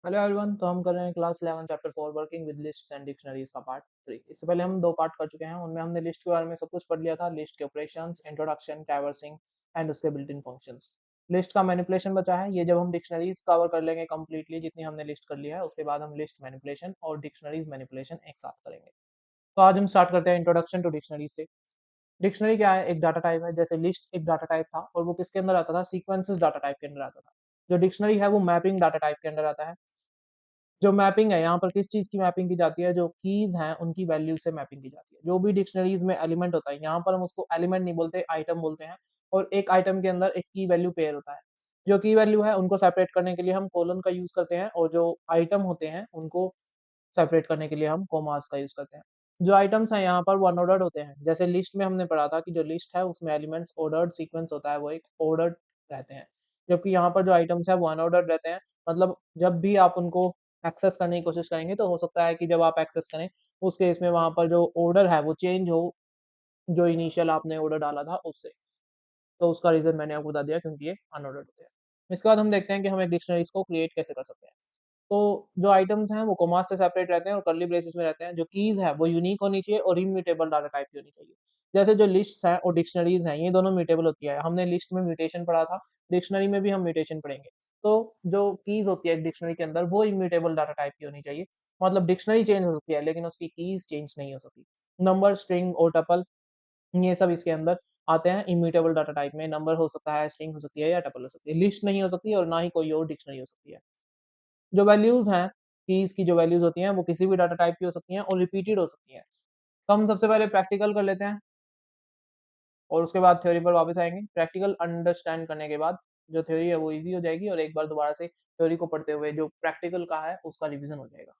Hello everyone. तो हम कर रहे हैं class 11 chapter 4 working with lists and dictionaries का पार्ट 3। इससे पहले हम दो पार्ट कर चुके हैं, उनमें हमने लिस्ट के बारे में सब कुछ पढ़ लिया था, लिस्ट के ऑपरेशंस, इंट्रोडक्शन, ट्रैवर्सिंग एंड उसके बिल्ट इन फंक्शंस। लिस्ट का मैनिपुलेशन बचा है, ये जब हम डिक्शनरीज कवर कर लेंगे कंप्लीटली जितनी हमने लिस्ट कर लिया है, उसके बाद हम लिस्ट मैनिपुलेशन और डिक्शनरीज मैनिपुलेशन एक साथ करेंगे। तो आज हम स्टार्ट करते हैं इंट्रोडक्शन टू डिक्शनरीज से। डिक्शनरी क्या है? एक डाटा टाइप है। जैसे लिस्ट एक डाटा टाइप था और वो किसके अंदर आता था? सीक्वेंसेस डाटा टाइप के अंदर आता था। जो डिक्शनरी है वो मैपिंग डाटा टाइप के अंदर आता है। जो मैपिंग है यहाँ पर किस चीज़ की मैपिंग की जाती है? जो कीज़ हैं उनकी वैल्यू से मैपिंग की जाती है। जो भी डिक्शनरीज़ में एलिमेंट होता है, यहाँ पर हम उसको एलिमेंट नहीं बोलते, आइटम बोलते हैं। और एक आइटम के अंदर एक की वैल्यू पेयर होता है। जो की वैल्यू है उनको सेपरेट करने के लिए हम कोलन का यूज़ करते हैं, और जो आइटम होते हैं उनको सेपरेट करने के लिए हम कॉमास का यूज़ करते हैं। जो आइटम्स हैं यहाँ पर वो अनऑर्डर्ड होते हैं। जैसे लिस्ट में हमने पढ़ा था कि जो लिस्ट है उसमें एलिमेंट्स ऑर्डर्ड सीक्वेंस होता है, वो एक ऑर्डर्ड रहते हैं। जबकि यहाँ पर जो आइटम्स हैं वो अनऑर्डर्ड रहते हैं। मतलब जब भी आप उनको एक्सेस करने की कोशिश करेंगे तो हो सकता है कि जब आप एक्सेस करें उस केस में वहाँ पर जो ऑर्डर है वो चेंज हो, जो इनिशियल आपने ऑर्डर डाला था उससे। तो उसका रीज़न मैंने आपको बता दिया, क्योंकि ये अनऑर्डर्ड होते हैं। इसके बाद हम देखते हैं कि हम एक डिक्शनरीज़ को क्रिएट कैसे कर सकते हैं। तो जो आइटम्स हैं वो कॉमा से सेपरेट रहते हैं और कर्ली ब्रेसेस में रहते हैं। जो कीज़ है वो यूनिक होनी चाहिए और इम्यूटेबल डाटा टाइप की होनी चाहिए। जैसे जो लिस्ट्स हैं और डिक्शनरीज़ हैं, ये दोनों म्यूटेबल होती है। हमने लिस्ट में म्यूटेशन पढ़ा था, डिक्शनरी में भी हम म्यूटेशन पढ़ेंगे। तो जो कीज़ होती है एक डिक्शनरी के अंदर वो इम्यूटेबल डाटा टाइप की होनी चाहिए। मतलब डिक्शनरी चेंज हो सकती है लेकिन उसकी कीज़ चेंज नहीं हो सकती। नंबर, स्ट्रिंग और टपल, ये सब इसके अंदर आते हैं इम्यूटेबल डाटा टाइप में। नंबर हो सकता है, स्ट्रिंग हो सकती है या टपल हो सकती है। लिस्ट नहीं हो सकती और ना ही कोई और डिक्शनरी हो सकती है। जो वैल्यूज़ हैं, कीज़ की जो वैल्यूज़ होती हैं वो किसी भी डाटा टाइप की हो सकती हैं और रिपीटेड हो सकती हैं। तो हम सबसे पहले प्रैक्टिकल कर लेते हैं और उसके बाद थ्योरी पर वापस आएँगे। प्रैक्टिकल अंडरस्टैंड करने के बाद जो थ्योरी है वो ईज़ी हो जाएगी और एक बार दोबारा से थ्योरी को पढ़ते हुए जो प्रैक्टिकल का है उसका रिवीजन हो जाएगा।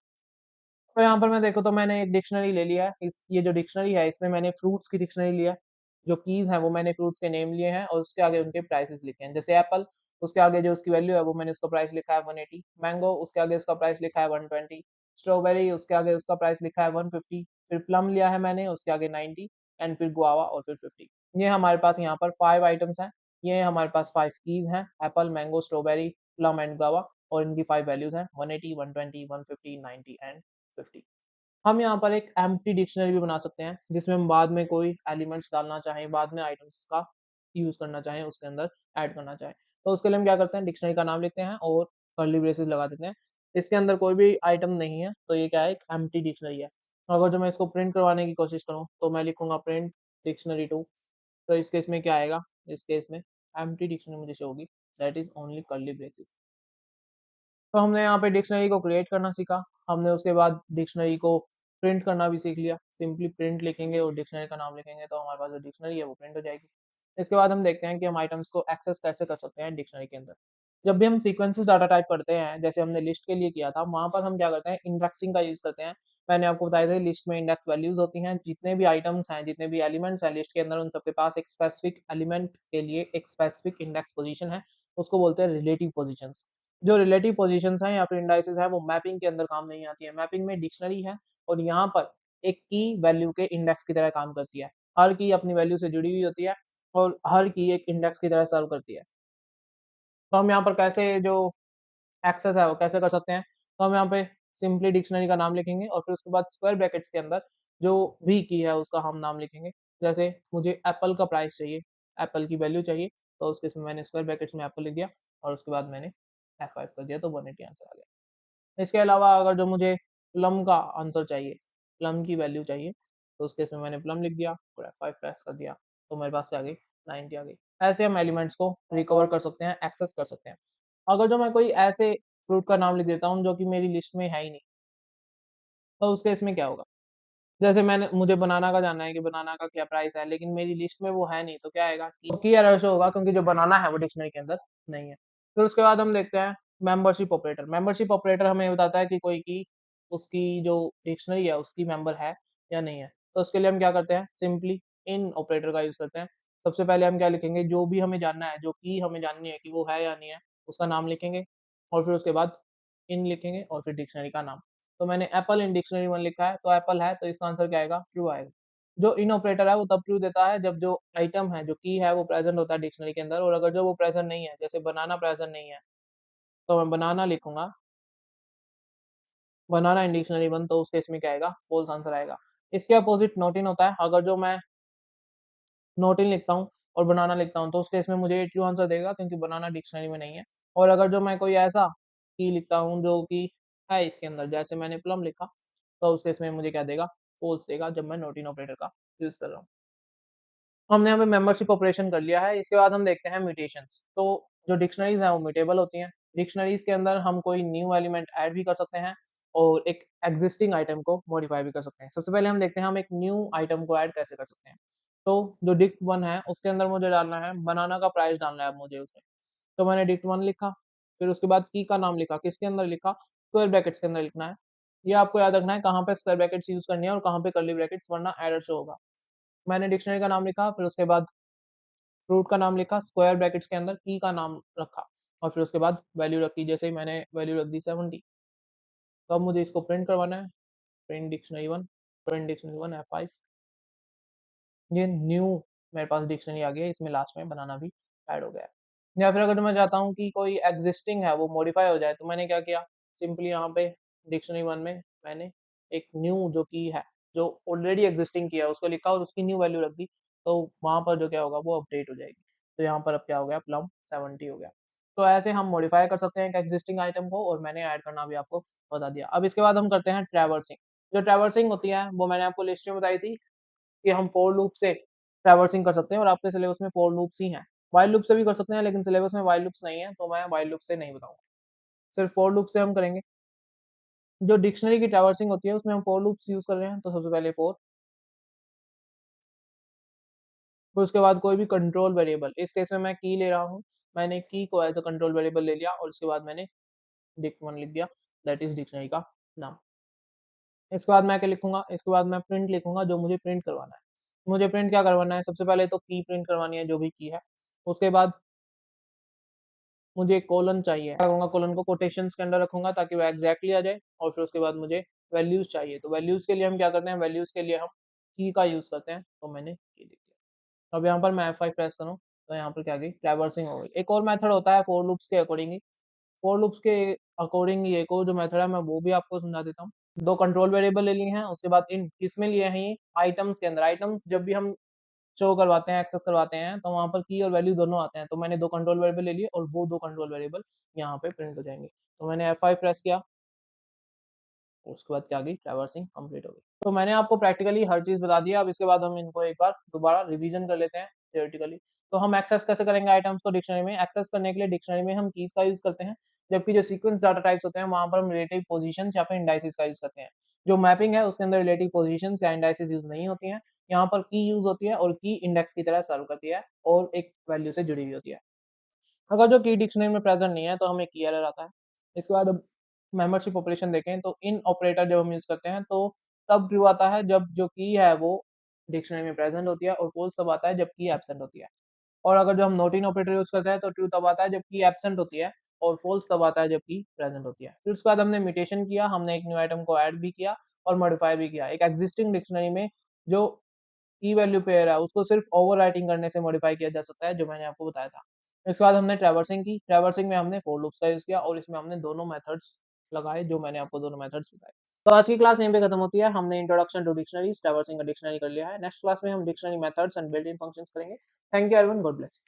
तो यहाँ पर मैं देखूँ तो मैंने एक डिक्शनरी ले लिया है। इस ये जो डिक्शनरी है इसमें मैंने फ्रूट्स की डिक्शनरी लिया है। जो कीज़ हैं वो मैंने फ्रूट्स के नेम लिए हैं और उसके आगे उनके प्राइसेस लिखे हैं। जैसे एप्पल, उसके आगे जो उसकी वैल्यू है वो मैंने उसका प्राइस लिखा है 180। मैंगो, उसके आगे उसका प्राइस लिखा है 120। स्ट्रॉबेरी, उसके आगे उसका प्राइस लिखा है 150। फिर प्लम लिया है मैंने, उसके आगे 90 एंड फिर गुआवा और फिर 50। ये हमारे पास यहाँ पर 5 आइटम्स हैं। ये हमारे पास 5 कीज़ हैं, Apple, mango, strawberry, plum and guava, और इनकी 5 वैल्यूज़ हैं 180, 120, 150, 90 एंड 50। हम यहाँ पर एक एम्प्टी डिक्शनरी भी बना सकते हैं, जिसमें हम बाद में कोई एलिमेंट्स डालना चाहें, बाद में आइटम्स का यूज़ करना चाहें, उसके अंदर ऐड करना चाहें। तो उसके लिए हम क्या करते हैं, डिक्शनरी का नाम लिखते हैं और कर्ली ब्रेसेस लगा देते हैं। इसके अंदर कोई भी आइटम नहीं है, तो ये क्या है, एक एम्प्टी डिक्शनरी है। अगर जो मैं इसको प्रिंट करवाने की कोशिश करूँ, तो मैं लिखूँगा प्रिंट डिक्शनरी 2। तो इस केस में क्या आएगा, इस केस में एम्प्टी डिक्शनरी मुझे शो होगी, that is only curly braces. तो हमने यहाँ पे डिक्शनरी को क्रिएट करना सीखा। हमने उसके बाद डिक्शनरी को प्रिंट करना भी सीख लिया। सिंपली प्रिंट लिखेंगे और डिक्शनरी का नाम लिखेंगे तो हमारे पास जो डिक्शनरी है वो प्रिंट हो जाएगी। इसके बाद हम देखते हैं कि हम आइटम्स को एक्सेस कैसे कर सकते हैं डिक्शनरी के अंदर। जब भी हम सीक्वेंसेस डाटा टाइप करते हैं, जैसे हमने लिस्ट के लिए किया था, वहाँ पर हम क्या करते हैं, इंडेक्सिंग का यूज़ करते हैं। मैंने आपको बताया था लिस्ट में इंडेक्स वैल्यूज़ होती हैं। जितने भी आइटम्स हैं, जितने भी एलिमेंट्स हैं लिस्ट के अंदर, उन सबके पास एक स्पेसिफिक एलिमेंट के लिए एक स्पेसिफिक इंडेक्स पोज़ीशन है। उसको बोलते हैं रिलेटिव पोज़ीशंस। जो रिलेटिव पोजीशंस हैं या फिर इंडाइसेस हैं वो मैपिंग के अंदर काम नहीं आती है। मैपिंग में डिक्शनरी है और यहाँ पर एक की वैल्यू के इंडेक्स की तरह काम करती है। हर की अपनी वैल्यू से जुड़ी हुई होती है और हर की एक इंडेक्स की तरह सर्व करती है। तो हम यहाँ पर कैसे जो एक्सेस है वो कैसे कर सकते हैं? तो हम यहाँ पे सिंपली डिक्शनरी का नाम लिखेंगे और फिर उसके बाद स्क्वायर ब्रैकेट्स के अंदर जो भी की है उसका हम नाम लिखेंगे। जैसे मुझे एप्पल का प्राइस चाहिए, एप्पल की वैल्यू चाहिए, तो उस केस में मैंने स्क्वायर ब्रैकेट्स में एप्पल लिख दिया और उसके बाद मैंने F5 कर दिया तो 180 आंसर आ गया। इसके अलावा अगर जो मुझे प्लम का आंसर चाहिए, प्लम की वैल्यू चाहिए, तो उस केस में मैंने प्लम लिख दिया और F5 प्रेस कर दिया, तो मेरे पास क्या आ गई, 90 आ गई। ऐसे हम एलिमेंट्स को रिकवर कर सकते हैं, एक्सेस कर सकते हैं। अगर जो मैं कोई ऐसे फ्रूट का नाम लिख देता हूँ जो कि मेरी लिस्ट में है ही नहीं, तो उस केस में क्या होगा? जैसे मुझे बनाना का जानना है कि बनाना का क्या प्राइस है, लेकिन मेरी लिस्ट में वो है नहीं, तो क्या आएगा कि एरर शो होगा, क्योंकि जो बनाना है वो डिक्शनरी के अंदर नहीं है। फिर उसके बाद हम देखते हैं मेंबरशिप ऑपरेटर। मेंबरशिप ऑपरेटर हमें बताता है कि कोई की उसकी जो डिक्शनरी है उसकी मेंबर है या नहीं है। तो उसके लिए हम क्या करते हैं, सिंपली इन ऑपरेटर का यूज़ करते हैं। सबसे पहले हम क्या लिखेंगे, जो भी हमें जानना है, जो की हमें जाननी है कि वो है या नहीं है, उसका नाम लिखेंगे और फिर उसके बाद इन लिखेंगे और फिर डिक्शनरी का नाम। तो मैंने एप्पल इन डिक्शनरी 1 लिखा है, तो एप्पल है, तो इसका आंसर क्या आएगा? ट्रू आएगा। जो इन ऑपरेटर है वो तब ट्रू देता है जब जो आइटम है, जो की है वो प्रेज़ेंट होता है डिक्शनरी के अंदर, और अगर जो वो प्रेज़ेंट नहीं है, जैसे बनाना प्रेज़ेंट नहीं है, तो मैं बनाना लिखूँगा बनाना इन डिक्शनरी 1 तो उस केस में क्या आएगा? फ़ॉल्स आंसर आएगा। इसके अपोज़िट नॉट इन होता है, अगर जो मैं नॉट इन लिखता हूँ और बनाना लिखता हूँ, तो उस केस में मुझे ट्रू आंसर देगा क्योंकि बनाना डिक्शनरी में नहीं है। और अगर जो मैं कोई ऐसा की लिखता हूँ जो कि है इसके अंदर, जैसे मैंने प्लम लिखा, तो उस केस में मुझे क्या देगा? फ़ॉल्स देगा जब मैं नॉट इन ऑपरेटर का यूज़ कर रहा हूँ। हमने यहाँ पे मेंबरशिप ऑपरेशन कर लिया है, इसके बाद हम देखते हैं म्यूटेशंस। तो जो डिक्शनरीज़ हैं वो म्यूटेबल होती हैं। डिक्शनरीज़ के अंदर हम कोई न्यू एलिमेंट ऐड भी कर सकते हैं और एक एक्जिस्टिंग आइटम को मॉडिफाई भी कर सकते हैं। सबसे पहले हम देखते हैं हम एक न्यू आइटम को ऐड कैसे कर सकते हैं। तो जो dict1 है उसके अंदर मुझे डालना है बनाना का प्राइस डालना है अब मुझे उसमें। तो मैंने dict1 लिखा, फिर उसके बाद की का नाम लिखा, किसके अंदर लिखा? स्क्वायर ब्रैकेट्स के अंदर लिखना है। ये आपको याद रखना है कहाँ पे स्क्वायर ब्रैकेट्स यूज़ करनी है और कहाँ पे कर्ली ब्रैकेट्स, वरना एरर शो होगा। मैंने डिक्शनरी का नाम लिखा, फिर उसके बाद फ्रूट का नाम लिखा, स्क्वायर ब्रैकेट्स के अंदर की का नाम रखा और फिर उसके बाद वैल्यू रखी, जैसे ही मैंने वैल्यू रख दी 70। तो अब मुझे इसको प्रिंट करवाना है, प्रिंट डिक्शनरी 1 F5। ये न्यू मेरे पास डिक्शनरी आ गई है, इसमें लास्ट में बनाना भी ऐड हो गया है। या फिर अगर मैं चाहता हूँ कि कोई एक्जिस्टिंग है वो मॉडिफाई हो जाए, तो मैंने क्या किया, सिंपली यहाँ पे डिक्शनरी 1 में मैंने एक न्यू जो की है, जो ऑलरेडी एक्जिस्टिंग की है उसको लिखा और उसकी न्यू वैल्यू रख दी, तो वहाँ पर जो क्या होगा वो अपडेट हो जाएगी। तो यहाँ पर अब क्या हो गया, प्लम 70 हो गया। तो ऐसे हम मॉडिफाई कर सकते हैं एक एक्जिस्टिंग आइटम को, और मैंने ऐड करना भी आपको बता दिया। अब इसके बाद हम करते हैं ट्रैवर्सिंग। जो ट्रैवर्सिंग होती है वो मैंने आपको लिस्ट में बताई थी कि हम फॉर लूप से ट्रैवर्सिंग कर सकते हैं, और आपके सिलेबस में फॉर लूप्स ही हैं। व्हाइल लूप से भी कर सकते हैं, लेकिन सिलेबस में व्हाइल लूप्स नहीं है, तो मैं व्हाइल लूप से नहीं बताऊँगा। सिर्फ फॉर लूप से हम करेंगे। जो डिक्शनरी की ट्रैवर्सिंग होती है उसमें हम फॉर लूप्स यूज़ कर रहे हैं, तो सबसे पहले फॉर, फिर उसके बाद कोई भी कंट्रोल वेरिएबल, इस केस में मैं की ले रहा हूँ, मैंने की को एज़ अ कंट्रोल वेरिएबल ले लिया और उसके बाद मैंने dict1 लिख दिया, दैट इज़ डिक्शनरी का नाम। इसके बाद मैं क्या लिखूँगा, इसके बाद मैं प्रिंट लिखूँगा जो मुझे प्रिंट करवाना है। मुझे प्रिंट क्या करवाना है, सबसे पहले तो की प्रिंट करवानी है जो भी की है। उसके बाद मुझे कोलन चाहिए, क्या करूँगा, कोलन को कोटेशंस के अंदर रखूँगा ताकि वो एग्ज़ैक्टली आ जाए, और फिर उसके बाद मुझे वैल्यूज़ चाहिए। तो वैल्यूज़ के लिए हम क्या करते हैं, वैल्यूज़ के लिए हम की का यूज़ करते हैं, तो मैंने की लिख दिया। अब यहाँ पर मैं F5 प्रेस करूँ, तो यहाँ पर क्या आ गई, ट्रैवर्सिंग हो गई। एक और मेथड होता है फॉर लूप्स के अकॉर्डिंग ही, फॉर लूप्स के अकॉर्डिंग ही एक और जो मेथड है मैं वो भी आपको समझा देता हूँ। 2 कंट्रोल वेरिएबल ले लिए हैं, उसके बाद इन किसमें लिए हैं, ये आइटम्स के अंदर। आइटम्स जब भी हम शो करवाते हैं, एक्सेस करवाते हैं, तो वहाँ पर की और वैल्यू दोनों आते हैं। तो मैंने 2 कंट्रोल वेरिएबल ले लिए और वो 2 कंट्रोल वेरिएबल यहाँ पे प्रिंट हो जाएँगे। तो मैंने F5 प्रेस किया, उसके बाद क्या आ गई, ट्रैवर्सिंग कंप्लीट हो गई। तो मैंने आपको प्रैक्टिकली हर चीज़ बता दी है, अब इसके बाद हम इनको एक बार दोबारा रिवीजन कर लेते हैं थियोरेटिकली। तो हम एक्सेस कैसे करेंगे आइटम्स को डिक्शनरी में? एक्सेस करने के लिए डिक्शनरी में हम कीज़ का यूज़ करते हैं, जबकि जो सीक्वेंस डाटा टाइप्स होते हैं वहाँ पर हम रिलेटिव पोज़ीशंस या फिर इंडाइसेस का यूज़ करते हैं। जो मैपिंग है उसके अंदर रिलेटिव पोज़ीशंस या इंडाइसेस यूज़ नहीं होती हैं। यहाँ पर की यूज़ होती है और की इंडेक्स की तरह सर्व करती है और एक वैल्यू से जुड़ी हुई होती है। अगर जो की डिक्शनरी में प्रेज़ेंट नहीं है, तो हमें की एरर आता है। इसके बाद अब मेंबरशिप ऑपरेशन देखें, तो इन ऑपरेटर जब हम यूज़ करते हैं, तो तब ट्रू आता है जब जो की है वो डिक्शनरी में प्रेज़ेंट होती है, और फ़ॉल्स तब आता है जब की एब्सेंट होती है। और अगर जो हम नॉट इन ऑपरेटर यूज़ करते हैं, तो ट्रू तब आता है जब की एब्सेंट होती है, और फ़ॉल्स तब आता है जब की प्रेज़ेंट होती है। फिर उसके बाद हमने म्यूटेशन किया, हमने एक न्यू आइटम को ऐड भी किया और मॉडिफाई भी किया। एक एक्सिस्टिंग डिक्शनरी में जो की वैल्यू पेयर है उसको सिर्फ ओवरराइटिंग करने से मॉडिफाई किया जा सकता है, जो मैंने आपको बताया था। इसके बाद हमने ट्रैवर्सिंग की, ट्रैवर्सिंग में हमने फॉर लूप्स का यूज़ किया और इसमें हमने दोनों मेथड्स लगाए जो मैंने आपको दोनों मेथड्स बताए। तो आज की क्लास यहीं पे खत्म होती है। हमने इंट्रोडक्शन टू डिक्शनरीज़, ट्रैवर्सिंग का डिक्शनरी कर लिया है। नेक्स्ट क्लास में हम dictionary methods and built in functions करेंगे। Thank you everyone, god bless.